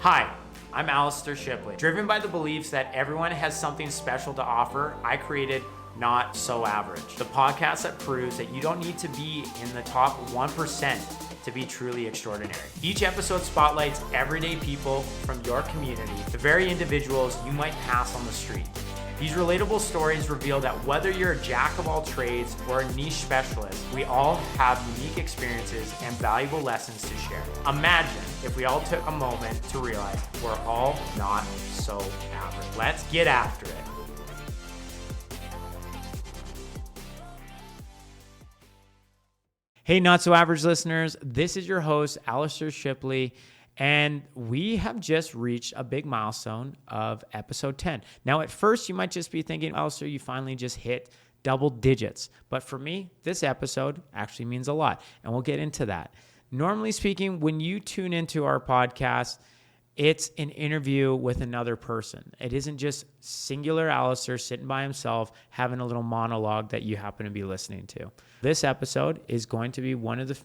Hi, I'm Alistair Shipley. Driven by the beliefs that everyone has something special to offer, I created Not So Average, the podcast that proves that you don't need to be in the top 1% to be truly extraordinary. Each episode spotlights everyday people from your community, the very individuals you might pass on the street. These relatable stories reveal that whether you're a jack of all trades or a niche specialist, we all have unique experiences and valuable lessons to share. Imagine if we all took a moment to realize we're all not so average. Let's get after it. Hey, Not So Average listeners, this is your host, Alistair Shipley, and we have just reached a big milestone of episode 10. Now, at first, you might just be thinking, Alistair, you finally just hit double digits. But for me, this episode actually means a lot, and we'll get into that. Normally speaking, when you tune into our podcast, it's an interview with another person. It isn't just singular Alistair sitting by himself having a little monologue that you happen to be listening to. This episode is going to be one of the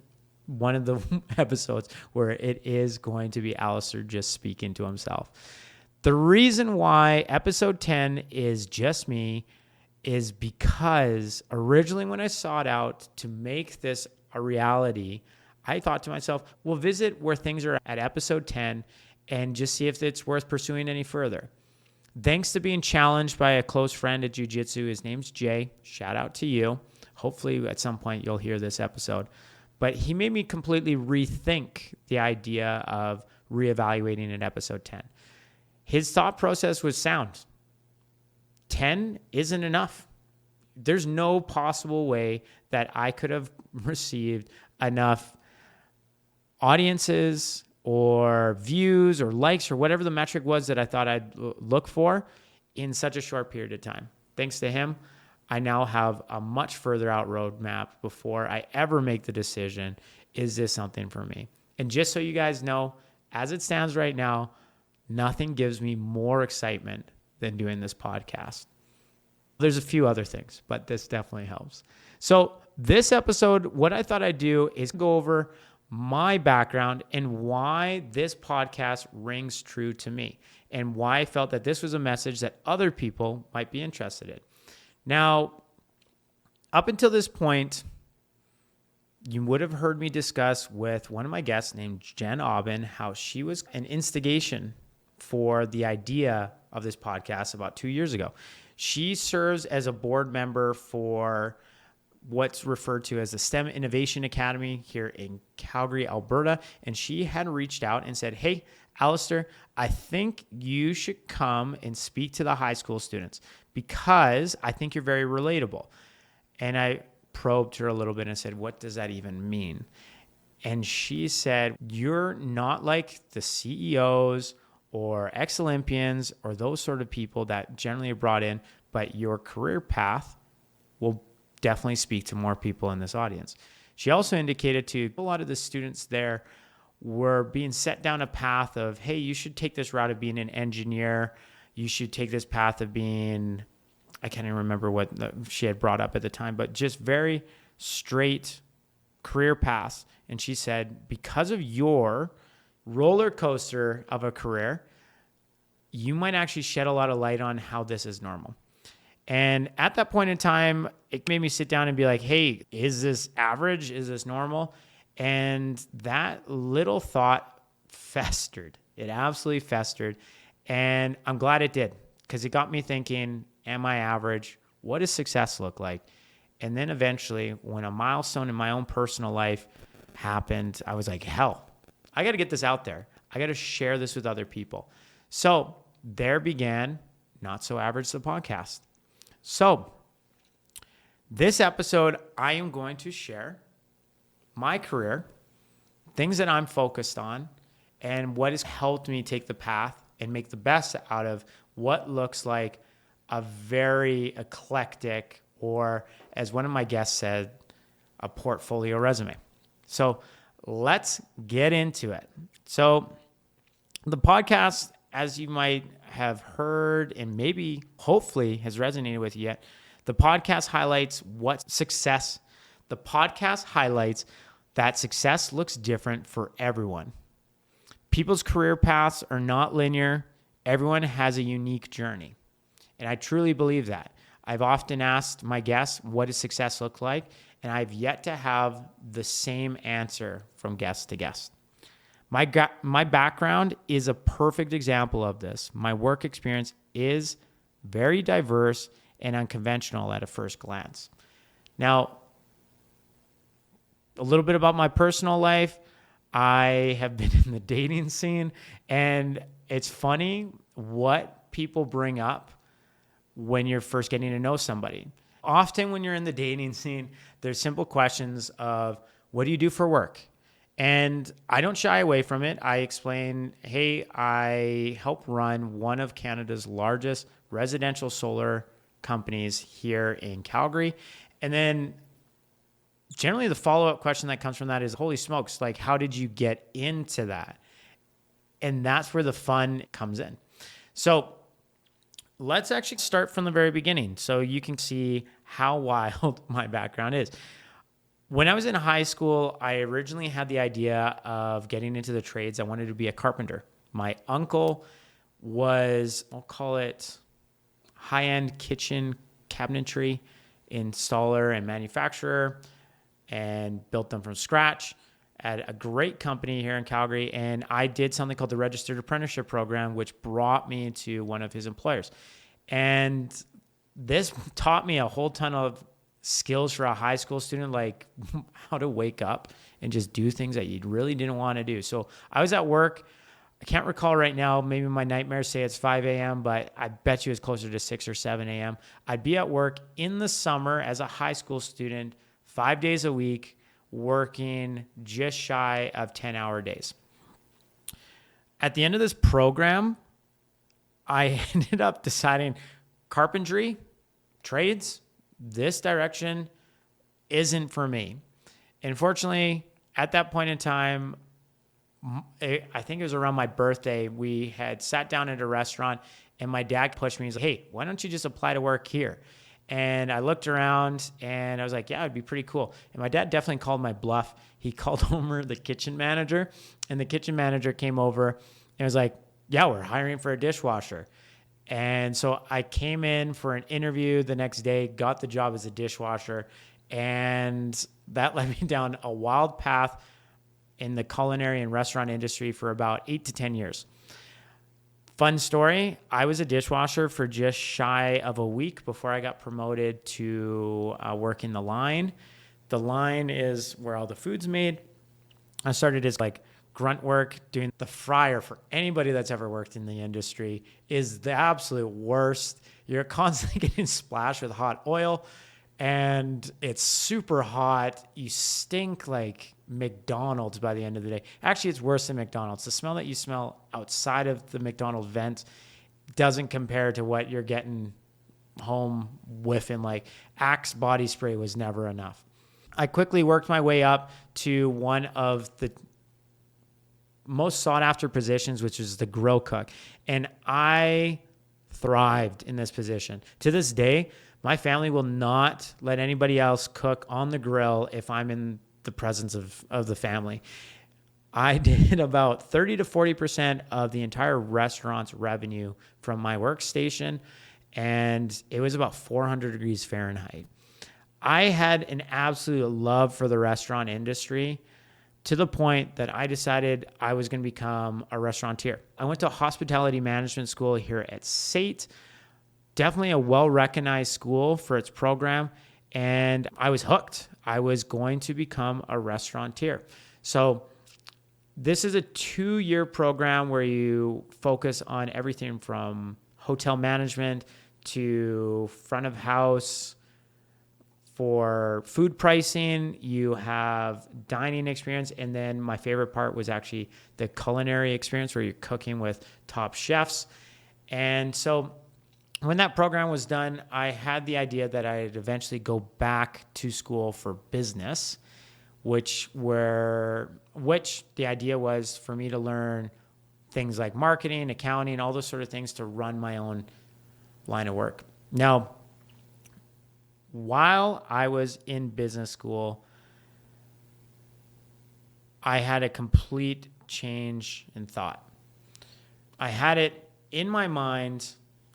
episodes where it is going to be Alistair just speaking to himself. The reason why episode 10 is just me is because originally when I sought out to make this a reality, I thought to myself, we'll visit where things are at episode 10 and just see if it's worth pursuing any further. Thanks to being challenged by a close friend at jiu-jitsu. His name's Jay. Shout out to you. Hopefully at some point you'll hear this episode. But he made me completely rethink the idea of reevaluating at episode 10. His thought process was sound. 10 isn't enough. There's no possible way that I could have received enough audiences or views or likes or whatever the metric was that I thought I'd look for in such a short period of time. Thanks to him, I now have a much further out roadmap before I ever make the decision, is this something for me? And just so you guys know, as it stands right now, nothing gives me more excitement than doing this podcast. There's a few other things, but this definitely helps. So this episode, what I thought I'd do is go over my background and why this podcast rings true to me and why I felt that this was a message that other people might be interested in. Now, up until this point, you would have heard me discuss with one of my guests named Jen Aubin how she was an instigation for the idea of this podcast about 2 years ago. She serves as a board member for what's referred to as the STEM Innovation Academy here in Calgary, Alberta. And she had reached out and said, hey, Alistair, I think you should come and speak to the high school students because I think you're very relatable. And I probed her a little bit and said, what does that even mean? And she said, you're not like the CEOs or ex-Olympians or those sort of people that generally are brought in, but your career path will definitely speak to more people in this audience. She also indicated to a lot of the students there were being set down a path of, hey, you should take this route of being an engineer. You should take this path of being, I can't even remember what she had brought up at the time, but just very straight career paths. And she said, because of your roller coaster of a career, you might actually shed a lot of light on how this is normal. And at that point in time, it made me sit down and be like, hey, is this average? Is this normal? And that little thought festered. It absolutely festered. And I'm glad it did because it got me thinking, am I average? What does success look like? And then eventually, when a milestone in my own personal life happened, I was like, hell, I got to get this out there. I got to share this with other people. So there began Not So Average, the podcast. So this episode, I am going to share my career, things that I'm focused on, and what has helped me take the path and make the best out of what looks like a very eclectic, or as one of my guests said, a portfolio resume. So let's get into it. So the podcast, as you might have heard and maybe hopefully has resonated with you yet, the podcast highlights what success. The podcast highlights that success looks different for everyone. People's career paths are not linear. Everyone has a unique journey. And I truly believe that. I've often asked my guests, what does success look like? And I've yet to have the same answer from guest to guest. My background is a perfect example of this. My work experience is very diverse and unconventional at a first glance. Now, a little bit about my personal life. I have been in the dating scene, and it's funny what people bring up when you're first getting to know somebody. Often when you're in the dating scene, there's simple questions of, what do you do for work? And I don't shy away from it. I explain, hey, I help run one of Canada's largest residential solar companies here in Calgary. And then generally the follow-up question that comes from that is, holy smokes, like, how did you get into that? And that's where the fun comes in. So let's actually start from the very beginning so you can see how wild my background is. When I was in high school, I originally had the idea of getting into the trades. I wanted to be a carpenter. My uncle was, I'll call it, high-end kitchen cabinetry installer and manufacturer, and built them from scratch at a great company here in Calgary. And I did something called the Registered Apprenticeship Program, which brought me to one of his employers. And this taught me a whole ton of skills for a high school student, like how to wake up and just do things that you really didn't want to do. So I was at work. I can't recall right now. Maybe my nightmares say it's 5 a.m., but I bet you it's closer to 6 or 7 a.m. I'd be at work in the summer as a high school student, 5 days a week, working just shy of 10-hour days. At the end of this program, I ended up deciding carpentry, trades, this direction isn't for me. Unfortunately, at that point in time, I think it was around my birthday, we had sat down at a restaurant and my dad pushed me. He's like, hey, why don't you just apply to work here? And I looked around and I was like, yeah, it'd be pretty cool. And my dad definitely called my bluff. He called over the kitchen manager, and the kitchen manager came over and was like, yeah, we're hiring for a dishwasher. And so I came in for an interview the next day, got the job as a dishwasher, and that led me down a wild path in the culinary and restaurant industry for about 8 to 10 years. Fun story, I was a dishwasher for just shy of a week before I got promoted to working the line. The line is where all the food's made. I started as like grunt work, doing the fryer. For anybody that's ever worked in the industry, is the absolute worst. You're constantly getting splashed with hot oil, and it's super hot. You stink like McDonald's by the end of the day. Actually, it's worse than McDonald's. The smell that you smell outside of the McDonald's vent doesn't compare to what you're getting home whiffing. Like Axe body spray was never enough. I quickly worked my way up to one of the most sought after positions, which is the grill cook. And I thrived in this position. To this day, my family will not let anybody else cook on the grill if I'm in the presence of the family. I did about 30 to 40% of the entire restaurant's revenue from my workstation, and it was about 400 degrees Fahrenheit. I had an absolute love for the restaurant industry, to the point that I decided I was going to become a restaurateur. I went to hospitality management school here at SAIT, definitely a well-recognized school for its program, and I was hooked. I was going to become a restaurateur. So this is a 2-year program where you focus on everything from hotel management to front of house. For food pricing, you have dining experience, and then my favorite part was actually the culinary experience where you're cooking with top chefs. And so when that program was done, I had the idea that I'd eventually go back to school for business, which the idea was for me to learn things like marketing, accounting, all those sort of things to run my own line of work. Now, while I was in business school, I had a complete change in thought. I had it in my mind.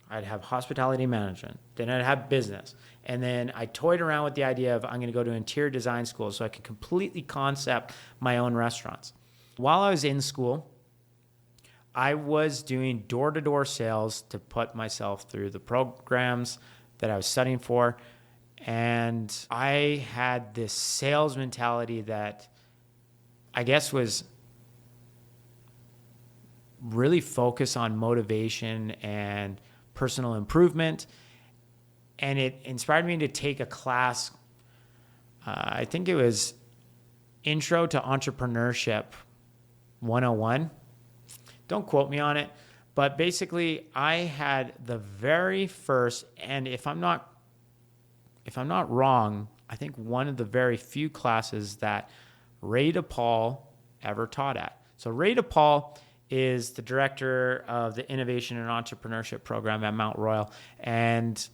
I'd have hospitality management, then I'd have business. And then I toyed around with the idea of I'm going to go to interior design school so I could completely concept my own restaurants. While I was in school, I was doing door-to-door sales to put myself through the programs that I was studying for. And I had this sales mentality that I guess was really focused on motivation and personal improvement. And it inspired me to take a class. I think it was Intro to Entrepreneurship 101. Don't quote me on it, but basically I had the very first, and if I'm not wrong, I think one of the very few classes that Ray DePaul ever taught at. So Ray DePaul is the director of the Innovation and Entrepreneurship program at Mount Royal and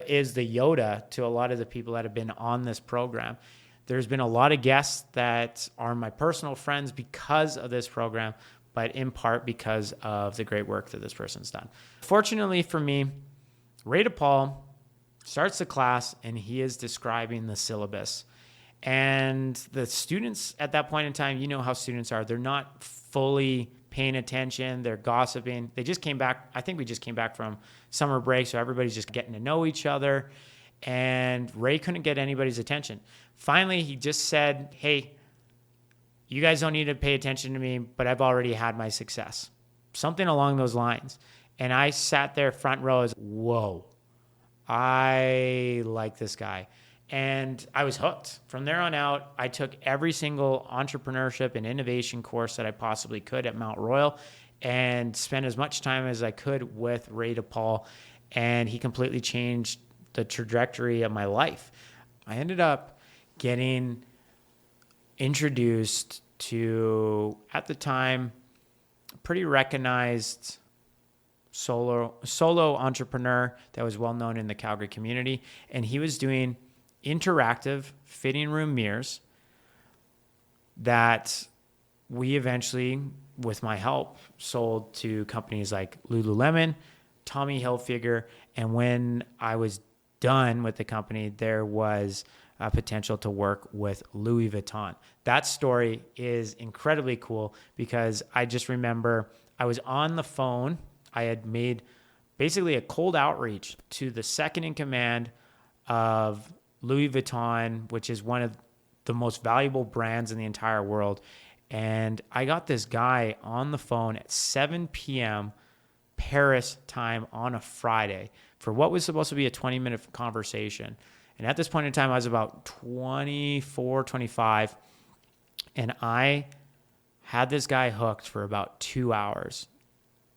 is the Yoda to a lot of the people that have been on this program. There's been a lot of guests that are my personal friends because of this program, but in part because of the great work that this person's done. Fortunately for me, Ray DePaul starts the class and he is describing the syllabus. And the students at that point in time, you know how students are. They're not fully paying attention. They're gossiping. They just came back. I think we just came back from summer break, so everybody's just getting to know each other. And Ray couldn't get anybody's attention. Finally, he just said, hey, you guys don't need to pay attention to me, but I've already had my success. Something along those lines. And I sat there front row as, whoa, I like this guy. And I was hooked. From there on out, I took every single entrepreneurship and innovation course that I possibly could at Mount Royal and spent as much time as I could with Ray DePaul. And he completely changed the trajectory of my life. I ended up getting introduced to, at the time, a pretty recognized solo entrepreneur that was well known in the Calgary community. And he was doing interactive fitting room mirrors that we eventually, with my help, sold to companies like Lululemon, Tommy Hilfiger, and when I was done with the company, there was a potential to work with Louis Vuitton. That story is incredibly cool because I just remember I was on the phone. I had made basically a cold outreach to the second in command of Louis Vuitton, which is one of the most valuable brands in the entire world. And I got this guy on the phone at 7 p.m. Paris time on a Friday for what was supposed to be a 20-minute conversation. And at this point in time, I was about 24, 25. And I had this guy hooked for about 2 hours.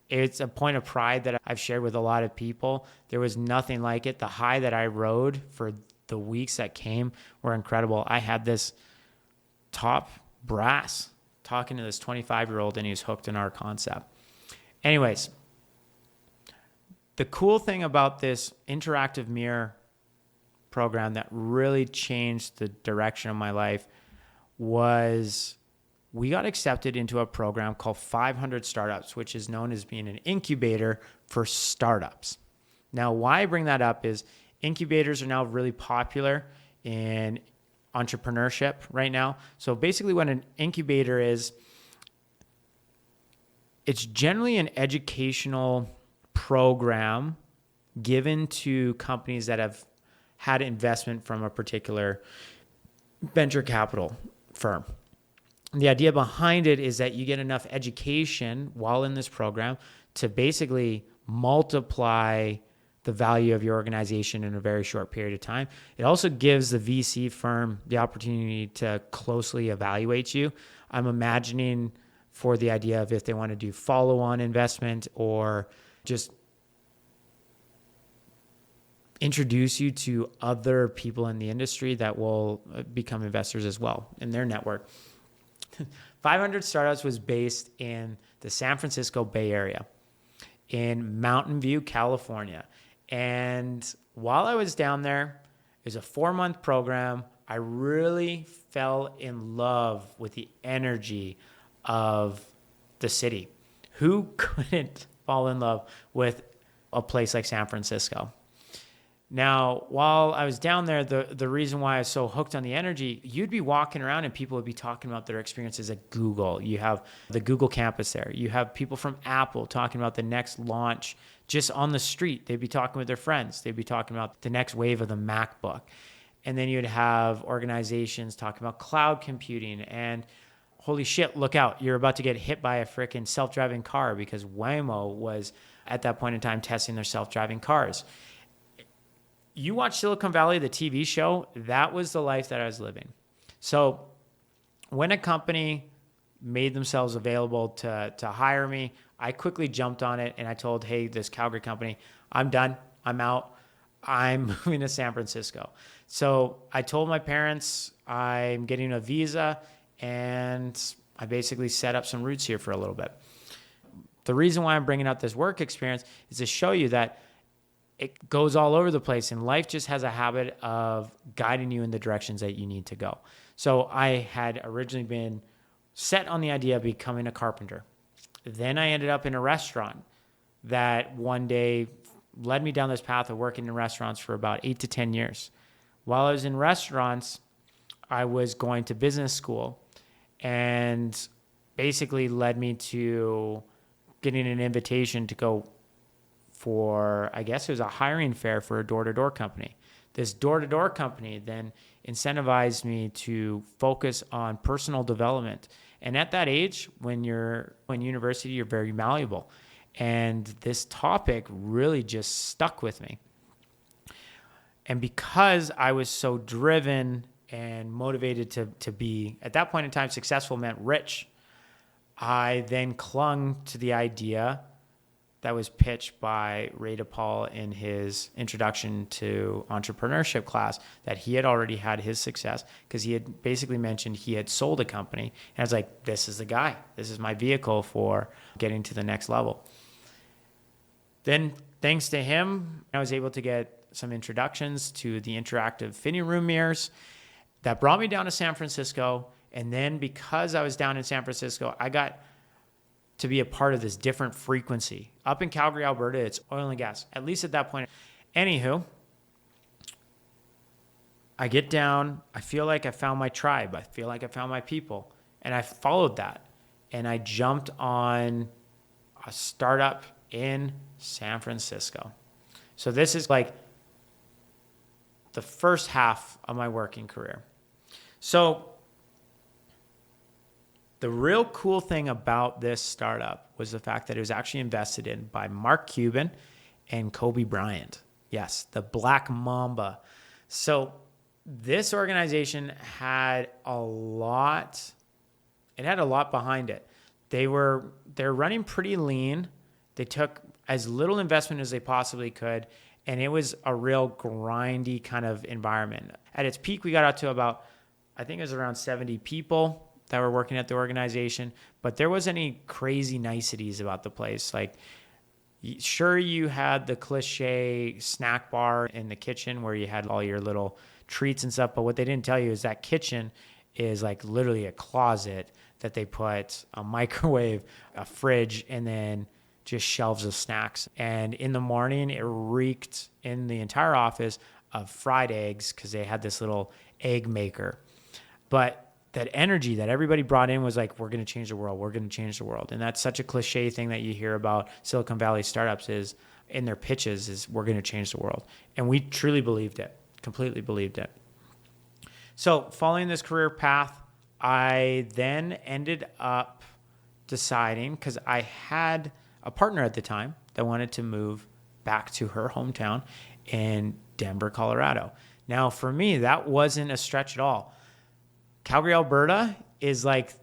It's a point of pride that I've shared with a lot of people. There was nothing like it. The high that I rode for the weeks that came were incredible. I had this top brass talking to this 25-year-old, and he was hooked in our concept. Anyways, the cool thing about this interactive mirror program that really changed the direction of my life was we got accepted into a program called 500 Startups, which is known as being an incubator for startups. Now, why I bring that up is incubators are now really popular in entrepreneurship right now. So basically what an incubator is, it's generally an educational program given to companies that have had investment from a particular venture capital firm. The idea behind it is that you get enough education while in this program to basically multiply the value of your organization in a very short period of time. It also gives the VC firm the opportunity to closely evaluate you. I'm imagining for the idea of if they want to do follow-on investment or just introduce you to other people in the industry that will become investors as well in their network. 500 Startups was based in the San Francisco Bay Area in Mountain View, California. And while I was down there, it was a 4-month program. I really fell in love with the energy of the city. Who couldn't fall in love with a place like San Francisco? Now, while I was down there, the reason why I was so hooked on the energy, you'd be walking around and people would be talking about their experiences at Google. You have the Google campus there. You have people from Apple talking about the next launch just on the street. They'd be talking with their friends. They'd be talking about the next wave of the MacBook. And then you'd have organizations talking about cloud computing and holy shit, look out. You're about to get hit by a freaking self-driving car, because Waymo was at that point in time testing their self-driving cars. You watch Silicon Valley, the TV show, that was the life that I was living. So when a company made themselves available to hire me, I quickly jumped on it and I told, hey, this Calgary company, I'm done. I'm out. I'm moving to San Francisco. So I told my parents I'm getting a visa, and I basically set up some roots here for a little bit. The reason why I'm bringing up this work experience is to show you that it goes all over the place, and life just has a habit of guiding you in the directions that you need to go. So I had originally been set on the idea of becoming a carpenter. Then I ended up in a restaurant that one day led me down this path of working in restaurants for about 8 to 10 years. While I was in restaurants, I was going to business school, and basically led me to getting an invitation to go for, I guess it was a hiring fair for a door-to-door company. This door-to-door company then incentivized me to focus on personal development. And at that age, when you're in university, you're very malleable. And this topic really just stuck with me. And because I was so driven and motivated to be, at that point in time, successful meant rich, I then clung to the idea that was pitched by Ray DePaul in his introduction to entrepreneurship class, that he had already had his success because he had basically mentioned he had sold a company. And I was like, this is the guy. This is my vehicle for getting to the next level. Then thanks to him, I was able to get some introductions to the interactive fitting room mirrors that brought me down to San Francisco. And then because I was down in San Francisco, I got to be a part of this different frequency. Up in Calgary, Alberta, it's oil and gas, at least at that point. Anywho, I get down, I feel like I found my tribe. I feel like I found my people. And I followed that. And I jumped on a startup in San Francisco. So this is like the first half of my working career. So the real cool thing about this startup was the fact that it was actually invested in by Mark Cuban and Kobe Bryant. Yes, the Black Mamba. So this organization had a lot, it had a lot behind it. They're running pretty lean. They took as little investment as they possibly could, and it was a real grindy kind of environment. At its peak, we got out to about, I think it was around 70 people that were working at the organization, but there wasn't any crazy niceties about the place. Like, sure, you had the cliche snack bar in the kitchen where you had all your little treats and stuff, but what they didn't tell you is that kitchen is like literally a closet that they put a microwave, a fridge, and then just shelves of snacks. And in the morning, it reeked in the entire office of fried eggs because they had this little egg maker. But that energy that everybody brought in was like, we're going to change the world. We're going to change the world. And that's such a cliche thing that you hear about Silicon Valley startups is in their pitches is we're going to change the world. And we truly believed it, completely believed it. So following this career path, I then ended up deciding, because I had a partner at the time that wanted to move back to her hometown in Denver, Colorado. Now, for me, that wasn't a stretch at all. Calgary, Alberta is like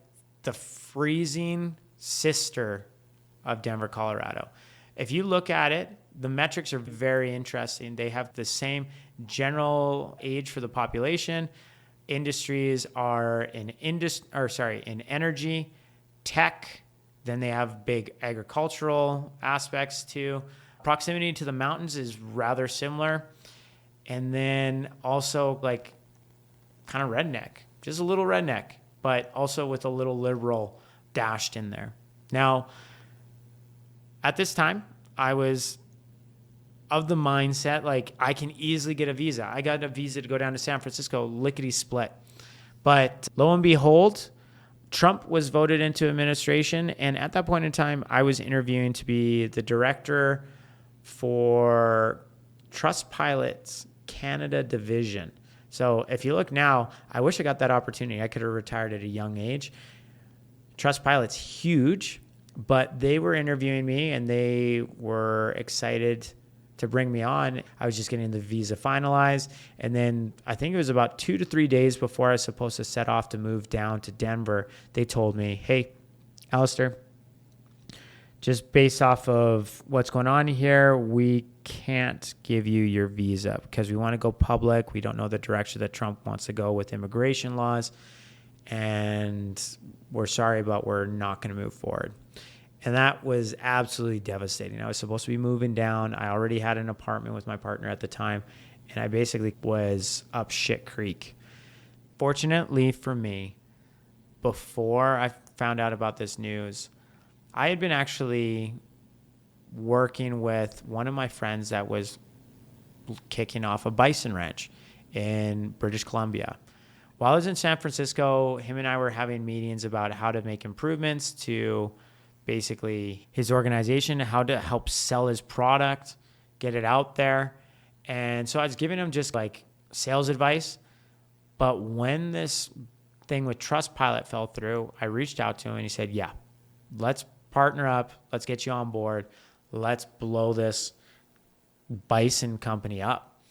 the freezing sister of Denver, Colorado. If you look at it, the metrics are very interesting. They have the same general age for the population. Industries are in energy, tech. Then they have big agricultural aspects too. Proximity to the mountains is rather similar. And then also like kind of redneck, just a little redneck, but also with a little liberal dashed in there. Now, at this time, I was of the mindset, like, I can easily get a visa. I got a visa to go down to San Francisco, lickety split. But lo and behold, Trump was voted into administration. And at that point in time, I was interviewing to be the director for Trustpilot's Canada division. So if you look now, I wish I got that opportunity. I could have retired at a young age. Trustpilot's huge, but they were interviewing me and they were excited to bring me on. I was just getting the visa finalized. And then I think it was about 2 to 3 days before I was supposed to set off to move down to Denver. They told me, hey, Alistair, just based off of what's going on here, we can't give you your visa because we want to go public. We don't know the direction that Trump wants to go with immigration laws. And we're sorry, but we're not going to move forward. And that was absolutely devastating. I was supposed to be moving down. I already had an apartment with my partner at the time, and I basically was up shit creek. Fortunately for me, before I found out about this news, I had been actually working with one of my friends that was kicking off a bison ranch in British Columbia. While I was in San Francisco, him and I were having meetings about how to make improvements to basically his organization, how to help sell his product, get it out there. And so I was giving him just like sales advice. But when this thing with Trustpilot fell through, I reached out to him and he said, yeah, let's partner up. Let's get you on board. Let's blow this bison company up.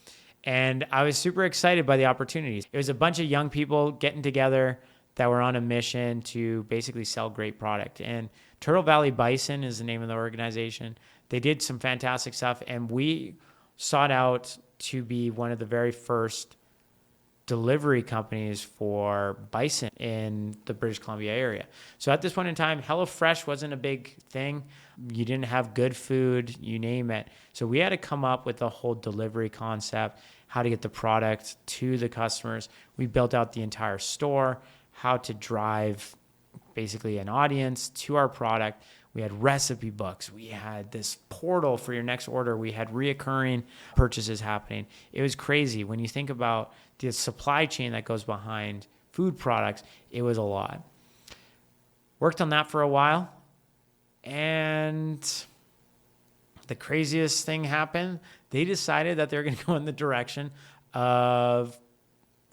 And I was super excited by the opportunities. It was a bunch of young people getting together that were on a mission to basically sell great product. And Turtle Valley Bison is the name of the organization. They did some fantastic stuff, and we sought out to be one of the very first delivery companies for bison in the British Columbia area. So at this point in time, HelloFresh wasn't a big thing. You didn't have good food, you name it. So we had to come up with the whole delivery concept, how to get the product to the customers. We built out the entire store, how to drive basically an audience to our product. We had recipe books. We had this portal for your next order. We had reoccurring purchases happening. It was crazy. When you think about the supply chain that goes behind food products, it was a lot. Worked on that for a while. And the craziest thing happened. They decided that they're going to go in the direction of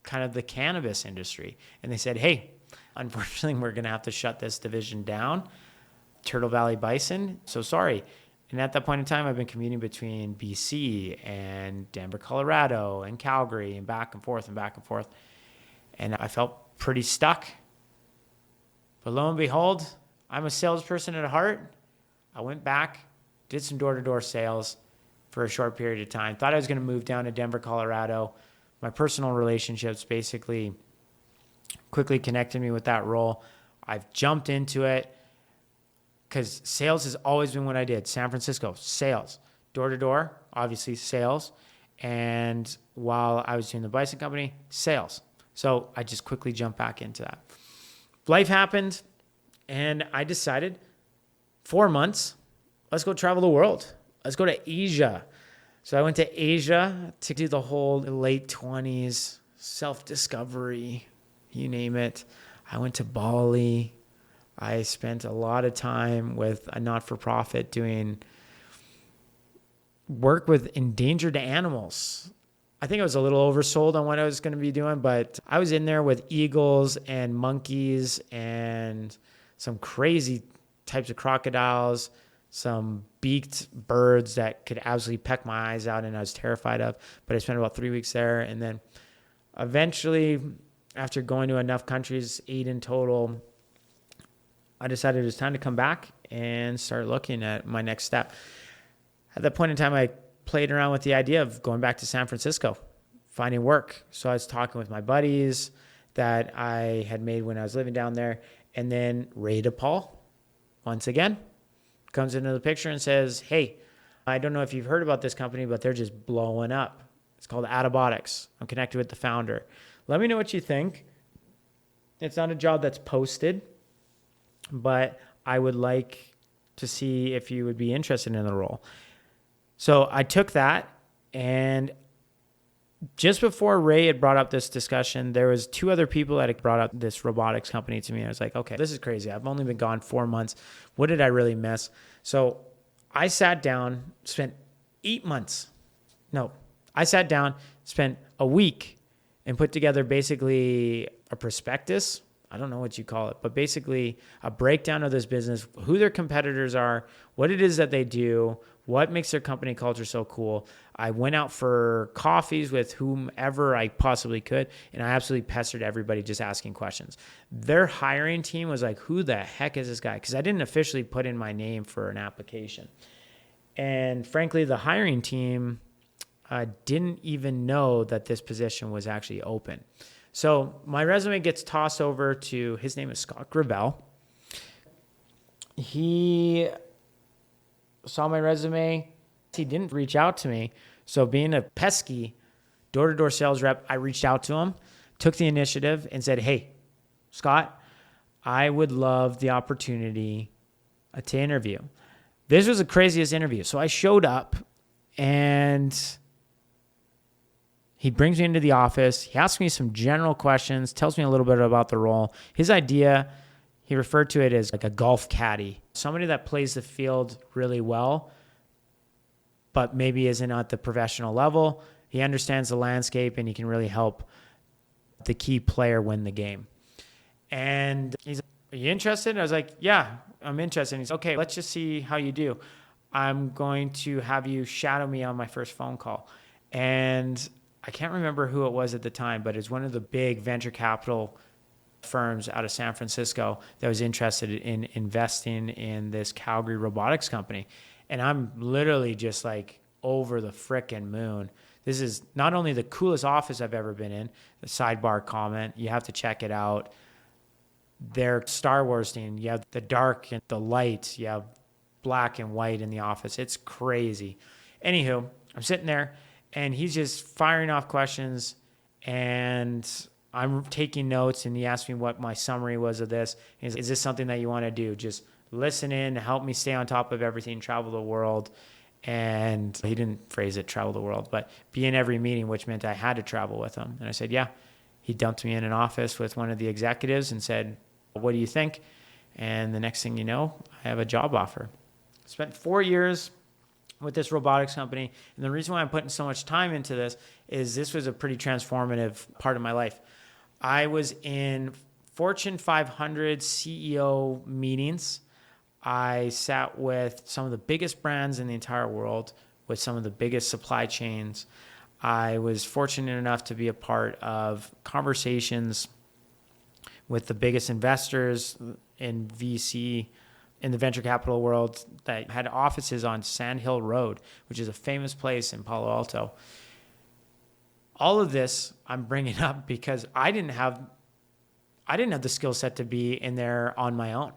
kind of the cannabis industry. And they said, hey, unfortunately, we're going to have to shut this division down, Turtle Valley Bison. So sorry. And at that point in time, I've been commuting between BC and Denver, Colorado, and Calgary, and back and forth and back and forth. And I felt pretty stuck. But lo and behold, I'm a salesperson at heart. I went back, did some door-to-door sales for a short period of time. Thought I was going to move down to Denver, Colorado. My personal relationships basically quickly connected me with that role. I've jumped into it because sales has always been what I did. San Francisco, sales. Door-to-door, obviously sales. And while I was doing the bison company, sales. So I just quickly jumped back into that. Life happened, and I decided 4 months, let's go travel the world. Let's go to Asia. So I went to Asia to do the whole late 20s, self-discovery, you name it. I went to Bali. I spent a lot of time with a not-for-profit doing work with endangered animals. I think I was a little oversold on what I was going to be doing, but I was in there with eagles and monkeys and some crazy types of crocodiles, some beaked birds that could absolutely peck my eyes out and I was terrified of. But I spent about 3 weeks there. And then eventually, after going to enough countries, 8 in total, I decided it was time to come back and start looking at my next step. At that point in time, I played around with the idea of going back to San Francisco, finding work. So I was talking with my buddies that I had made when I was living down there. And then Ray DePaul, once again, comes into the picture and says, hey, I don't know if you've heard about this company, but they're just blowing up. It's called Attabotics. I'm connected with the founder. Let me know what you think. It's not a job that's posted, but I would like to see if you would be interested in the role. So I took that, and just before Ray had brought up this discussion, there was 2 other people that had brought up this robotics company to me. I was like, okay, this is crazy. I've only been gone 4 months. What did I really miss? So I sat down, spent 8 months. No, I sat down, spent a week, and put together basically a prospectus. I don't know what you call it, but basically a breakdown of this business, who their competitors are, what it is that they do, what makes their company culture so cool. I went out for coffees with whomever I possibly could, and I absolutely pestered everybody just asking questions. Their hiring team was like, who the heck is this guy? Because I didn't officially put in my name for an application. And frankly, the hiring team didn't even know that this position was actually open. So my resume gets tossed over to, his name is Scott Gravel. He saw my resume. He didn't reach out to me. So being a pesky door-to-door sales rep, I reached out to him, took the initiative, and said, hey, Scott, I would love the opportunity to interview. This was the craziest interview. So I showed up, and he brings me into the office. He asks me some general questions, tells me a little bit about the role. His idea, he referred to it as like a golf caddy, somebody that plays the field really well, but maybe isn't at the professional level. He understands the landscape, and he can really help the key player win the game. And he's like, are you interested? I was like, yeah, I'm interested. And he's okay, let's just see how you do. I'm going to have you shadow me on my first phone call. And I can't remember who it was at the time, but it's one of the big venture capital firms out of San Francisco that was interested in investing in this Calgary robotics company. And I'm literally just like over the frickin' moon. This is not only the coolest office I've ever been in, the sidebar comment, you have to check it out. Their Star Wars theme, you have the dark and the light, you have black and white in the office. It's crazy. Anywho, I'm sitting there, and he's just firing off questions, and I'm taking notes, and he asked me what my summary was of this. He's like, is this something that you want to do? Just listen in, help me stay on top of everything, travel the world. And he didn't phrase it travel the world, but be in every meeting, which meant I had to travel with him. And I said, yeah. He dumped me in an office with one of the executives and said, what do you think? And the next thing you know, I have a job offer. Spent 4 years with this robotics company. And the reason why I'm putting so much time into this was a pretty transformative part of my life. I was in Fortune 500 CEO meetings. I sat with some of the biggest brands in the entire world, with some of the biggest supply chains. I was fortunate enough to be a part of conversations with the biggest investors in VC, in the venture capital world, that had offices on Sand Hill Road, which is a famous place in Palo Alto. All of this I'm bringing up because I didn't have the skill set to be in there on my own.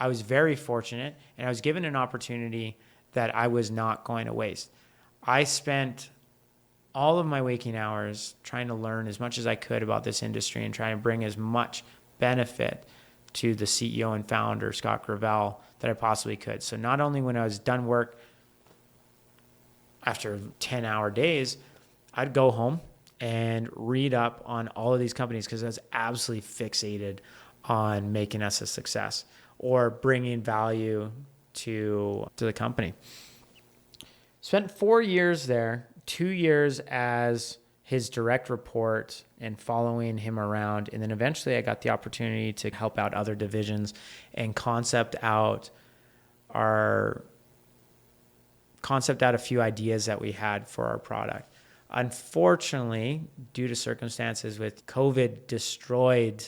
I was very fortunate, and I was given an opportunity that I was not going to waste. I spent all of my waking hours trying to learn as much as I could about this industry and trying to bring as much benefit to the CEO and founder, Scott Gravel, that I possibly could. So not only when I was done work after 10-hour days, I'd go home and read up on all of these companies because I was absolutely fixated on making us a success or bringing value to the company. Spent 4 years there, 2 years as his direct report and following him around. And then eventually I got the opportunity to help out other divisions and concept out a few ideas that we had for our product. Unfortunately, due to circumstances with COVID, destroyed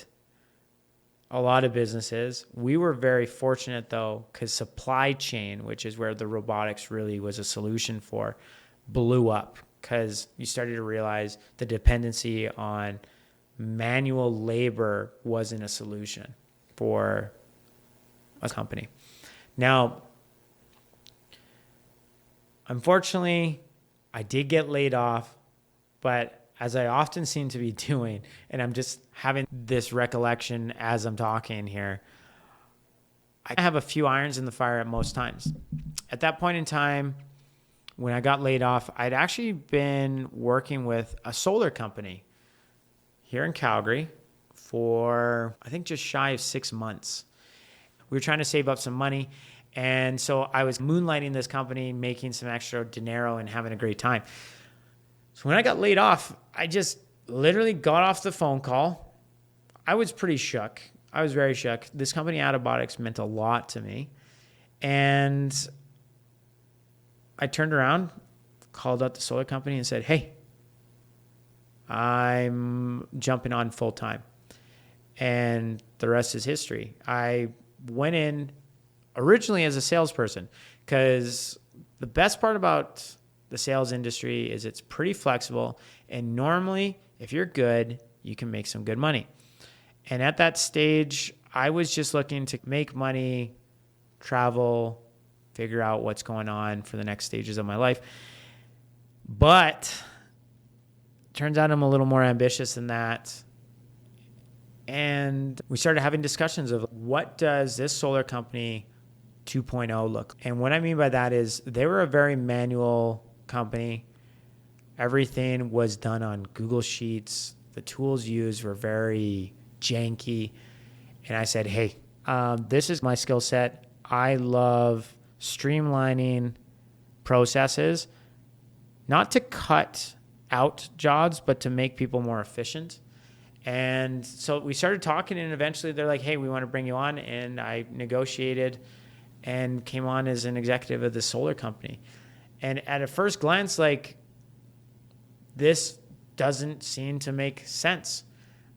a lot of businesses. We were very fortunate though, because supply chain, which is where the robotics really was a solution for, blew up because you started to realize the dependency on manual labor wasn't a solution for a company. Now, unfortunately, I did get laid off, but as I often seem to be doing, and I'm just having this recollection as I'm talking here, I have a few irons in the fire at most times. At that point in time, when I got laid off, I'd actually been working with a solar company here in Calgary for, I think, just shy of 6 months. We were trying to save up some money. And so I was moonlighting this company, making some extra dinero and having a great time. So when I got laid off, I just literally got off the phone call. I was pretty shook. I was very shook. This company, Attabotics, meant a lot to me. And I turned around, called out the solar company and said, hey, I'm jumping on full time. And the rest is history. I went in originally as a salesperson because the best part about the sales industry is it's pretty flexible. And normally, if you're good, you can make some good money. And at that stage, I was just looking to make money, travel, figure out what's going on for the next stages of my life. But turns out I'm a little more ambitious than that. And we started having discussions of what does this solar company 2.0 look like? And what I mean by that is they were a very manual company. Everything was done on Google Sheets. The tools used were very janky. And I said, hey, this is my skill set. I love streamlining processes, not to cut out jobs, but to make people more efficient. And so we started talking, and eventually they're like, hey, we want to bring you on. And I negotiated and came on as an executive of the solar company. And at a first glance, like, this doesn't seem to make sense.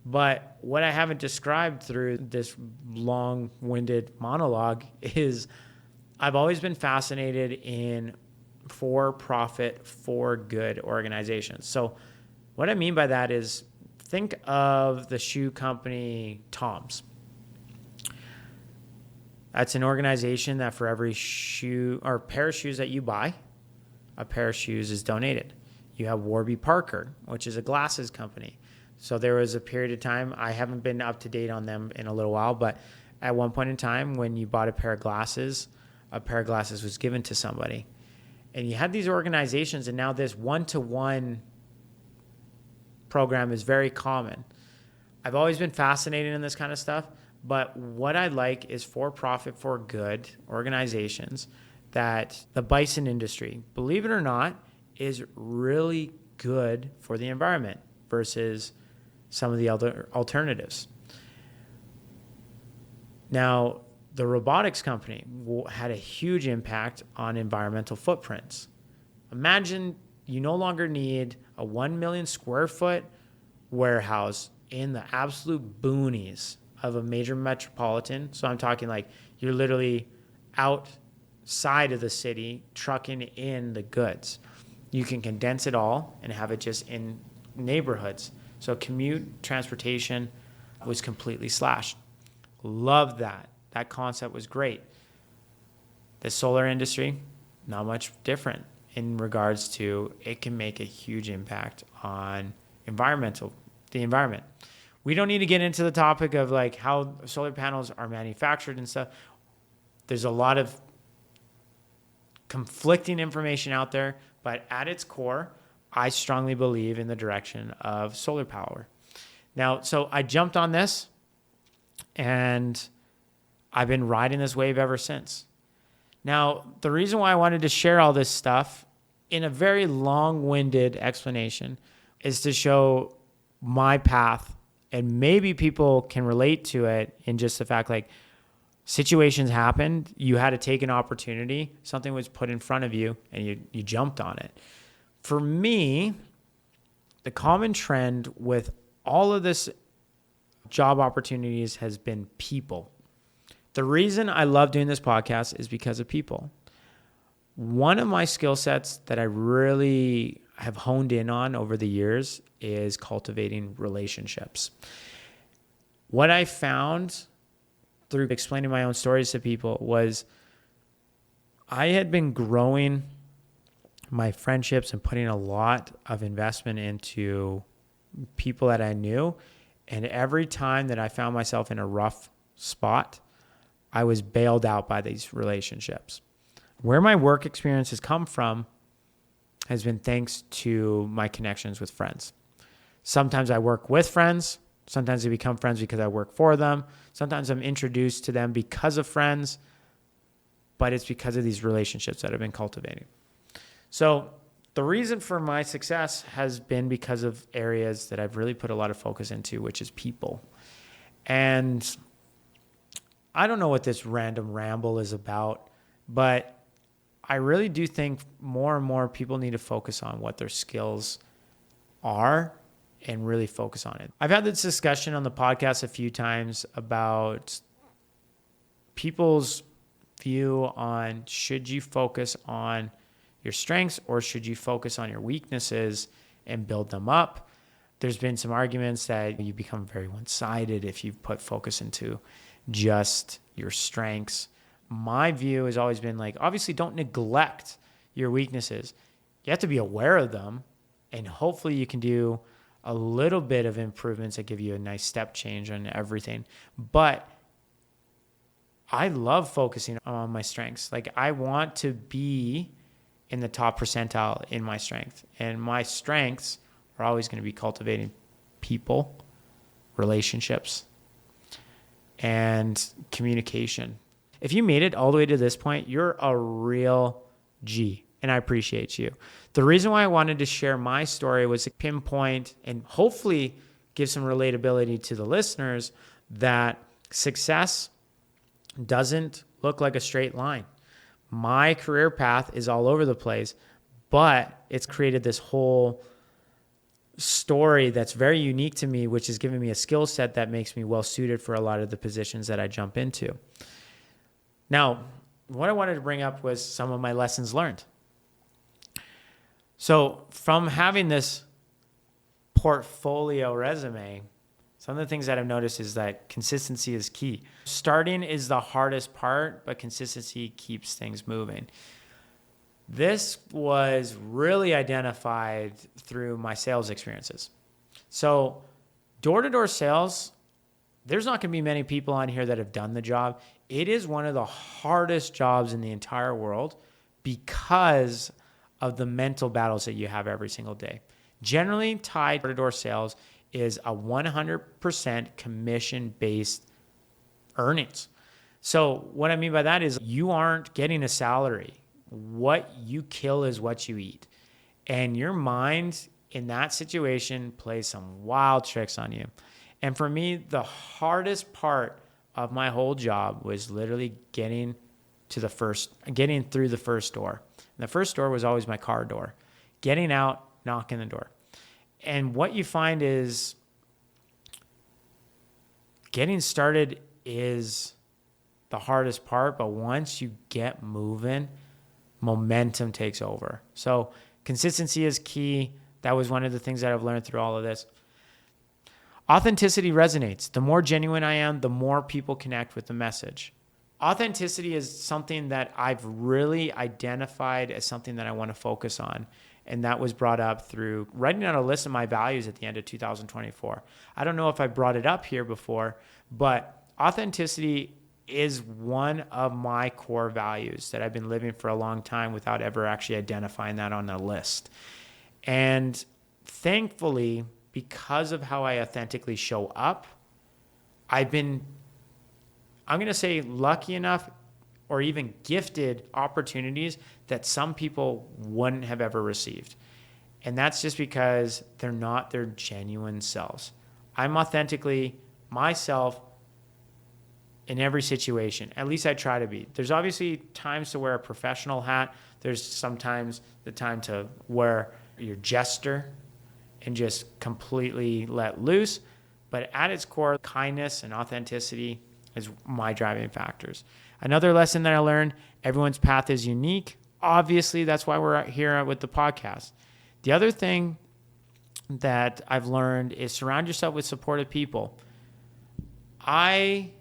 But what I haven't described through this long-winded monologue is I've always been fascinated in for-profit, for-good organizations. So what I mean by that is think of the shoe company Tom's. That's an organization that for every shoe or pair of shoes that you buy, a pair of shoes is donated. You have Warby Parker, which is a glasses company. So there was a period of time, I haven't been up to date on them in a little while, but at one point in time when you bought a pair of glasses was given to somebody. And you had these organizations, and now this one-to-one program is very common. I've always been fascinated in this kind of stuff, but what I like is for-profit, for-good organizations that the bison industry, believe it or not, is really good for the environment versus some of the other alternatives. Now, the robotics company had a huge impact on environmental footprints. Imagine you no longer need a 1 million square foot warehouse in the absolute boonies of a major metropolitan. So I'm talking like you're literally outside of the city trucking in the goods. You can condense it all and have it just in neighborhoods. So commute transportation was completely slashed. Loved that. That concept was great. The solar industry, not much different in regards to it can make a huge impact on the environment. We don't need to get into the topic of like how solar panels are manufactured and stuff. There's a lot of conflicting information out there, but at its core, I strongly believe in the direction of solar power. Now, so I jumped on this and I've been riding this wave ever since. Now, the reason why I wanted to share all this stuff in a very long-winded explanation is to show my path, and maybe people can relate to it in just the fact like situations happened, you had to take an opportunity, something was put in front of you, and you jumped on it. For me, the common trend with all of this job opportunities has been people. The reason I love doing this podcast is because of people. One of my skill sets that I really have honed in on over the years is cultivating relationships. What I found through explaining my own stories to people was I had been growing my friendships and putting a lot of investment into people that I knew. And every time that I found myself in a rough spot, I was bailed out by these relationships. Where my work experience has come from has been thanks to my connections with friends. Sometimes I work with friends. Sometimes they become friends because I work for them. Sometimes I'm introduced to them because of friends, but it's because of these relationships that I've been cultivating. So the reason for my success has been because of areas that I've really put a lot of focus into, which is people. And I don't know what this random ramble is about, but I really do think more and more people need to focus on what their skills are and really focus on it. I've had this discussion on the podcast a few times about people's view on should you focus on your strengths or should you focus on your weaknesses and build them up. There's been some arguments that you become very one-sided if you put focus into just your strengths. My view has always been like, obviously don't neglect your weaknesses. You have to be aware of them, and hopefully you can do a little bit of improvements that give you a nice step change on everything. But I love focusing on my strengths. Like, I want to be in the top percentile in my strength. And my strengths are always going to be cultivating people, relationships, and communication. If you made it all the way to this point, you're a real G, and I appreciate you. The reason why I wanted to share my story was to pinpoint and hopefully give some relatability to the listeners that success doesn't look like a straight line. My career path is all over the place, but it's created this whole story that's very unique to me, which has given me a skill set that makes me well suited for a lot of the positions that I jump into. Now, what I wanted to bring up was some of my lessons learned. So from having this portfolio resume, some of the things that I've noticed is that consistency is key. Starting is the hardest part, but consistency keeps things moving. This was really identified through my sales experiences. So door-to-door sales, there's not going to be many people on here that have done the job. It is one of the hardest jobs in the entire world because of the mental battles that you have every single day. Generally tied to door-to-door sales is a 100% commission-based earnings. So what I mean by that is you aren't getting a salary. What you kill is what you eat. And your mind in that situation plays some wild tricks on you. And for me, the hardest part of my whole job was literally getting through the first door. And the first door was always my car door. Getting out, knocking the door. And what you find is getting started is the hardest part, but once you get moving, momentum takes over. So consistency is key. That was one of the things that I've learned through all of this. Authenticity resonates. The more genuine I am, the more people connect with the message. Authenticity is something that I've really identified as something that I want to focus on. And that was brought up through writing down a list of my values at the end of 2024. I don't know if I brought it up here before, but authenticity is one of my core values that I've been living for a long time without ever actually identifying that on a list. And thankfully, because of how I authentically show up, I've been, I'm going to say, lucky enough or even gifted opportunities that some people wouldn't have ever received. And that's just because they're not their genuine selves. I'm authentically myself in every situation. At least I try to be. There's obviously times to wear a professional hat. There's sometimes the time to wear your jester and just completely let loose. But at its core, kindness and authenticity is my driving factors. Another lesson that I learned, everyone's path is unique. Obviously, that's why we're here with the podcast. The other thing that I've learned is surround yourself with supportive people. I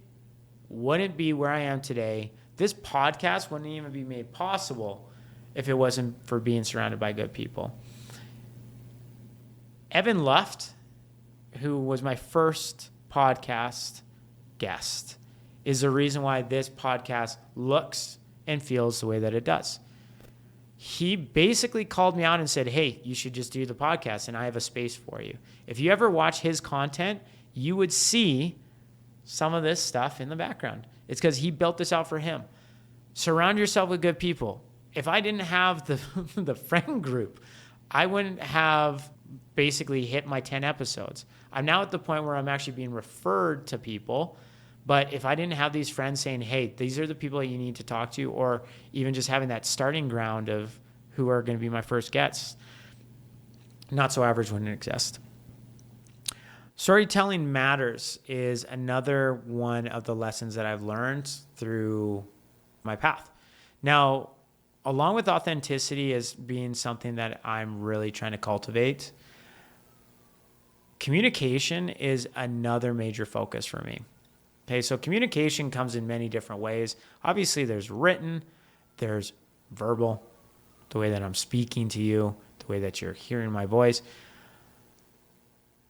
wouldn't be where I am today. This podcast wouldn't even be made possible if it wasn't for being surrounded by good people. Evan Luft, who was my first podcast guest, is the reason why this podcast looks and feels the way that it does. He basically called me out and said, hey, you should just do the podcast and I have a space for you. If you ever watch his content, you would see some of this stuff in the background. It's because he built this out for him. Surround yourself with good people. If I didn't have the friend group, I wouldn't have basically hit my 10 episodes. I'm now at the point where I'm actually being referred to people. But if I didn't have these friends saying, hey, these are the people that you need to talk to, or even just having that starting ground of who are going to be my first guests, Not So Average wouldn't exist. Storytelling matters is another one of the lessons that I've learned through my path. Now, along with authenticity as being something that I'm really trying to cultivate, communication is another major focus for me. Okay, so communication comes in many different ways. Obviously, there's written, there's verbal, the way that I'm speaking to you, the way that you're hearing my voice.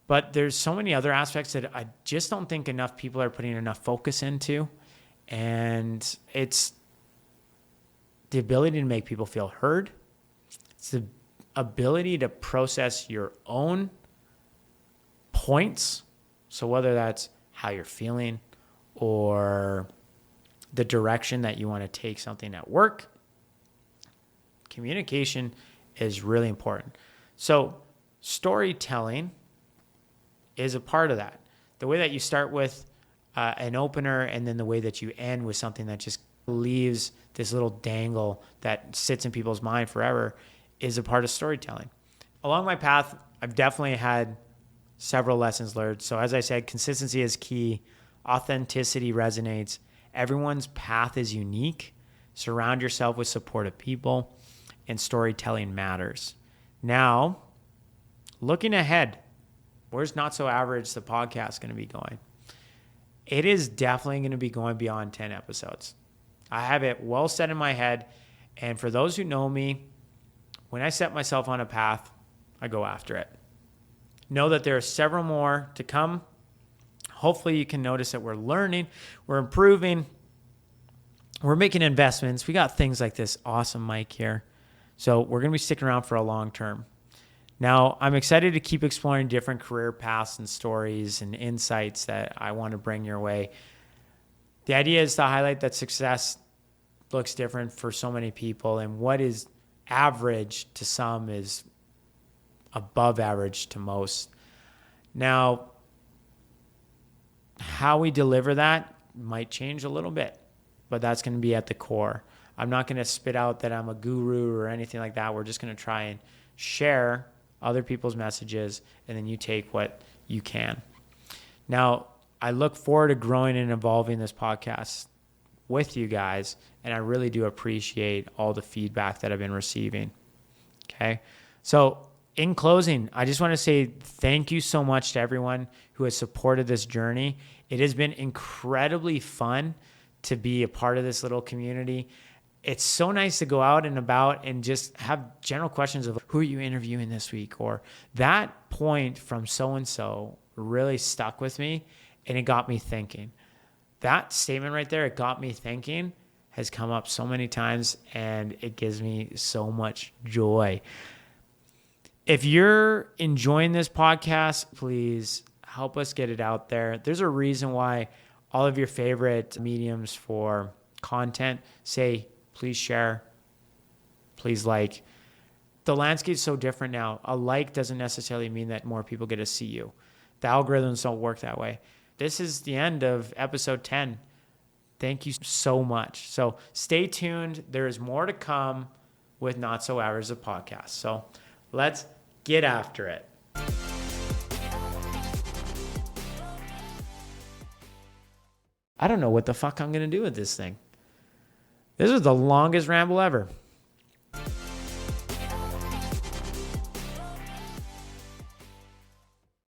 But there's so many other aspects that I just don't think enough people are putting enough focus into. And it's the ability to make people feel heard. It's the ability to process your own points. So whether that's how you're feeling or the direction that you want to take something at work, communication is really important. So storytelling is a part of that. The way that you start with an opener and then the way that you end with something that just leaves this little dangle that sits in people's mind forever is a part of storytelling. Along my path, I've definitely had several lessons learned. So as I said, consistency is key. Authenticity resonates. Everyone's path is unique. Surround yourself with supportive people, and storytelling matters. Now, looking ahead, where's Not So Average, the podcast, going to be going? It is definitely going to be going beyond 10 episodes. I have it well set in my head. And for those who know me, when I set myself on a path, I go after it. Know that there are several more to come. Hopefully you can notice that we're learning, we're improving, we're making investments. We got things like this awesome mic here. So we're going to be sticking around for a long term. Now, I'm excited to keep exploring different career paths and stories and insights that I want to bring your way. The idea is to highlight that success looks different for so many people, and what is average to some is above average to most. Now, how we deliver that might change a little bit, but that's going to be at the core. I'm not going to spit out that I'm a guru or anything like that. We're just going to try and share other people's messages, and then you take what you can. Now, I look forward to growing and evolving this podcast with you guys, and I really do appreciate all the feedback that I've been receiving. Okay? So, in closing, I just want to say thank you so much to everyone who has supported this journey. It has been incredibly fun to be a part of this little community. It's so nice to go out and about and just have general questions of who are you interviewing this week, or that point from so-and-so really stuck with me and it got me thinking. That statement right there, it got me thinking, has come up so many times and it gives me so much joy. If you're enjoying this podcast, please help us get it out there. There's a reason why all of your favorite mediums for content say, please share, please like. The landscape's so different now. A like doesn't necessarily mean that more people get to see you. The algorithms don't work that way. This is the end of episode 10. Thank you so much. So stay tuned. There is more to come with Not So Avg, the podcast. So let's get after it. I don't know what the fuck I'm going to do with this thing. This is the longest ramble ever.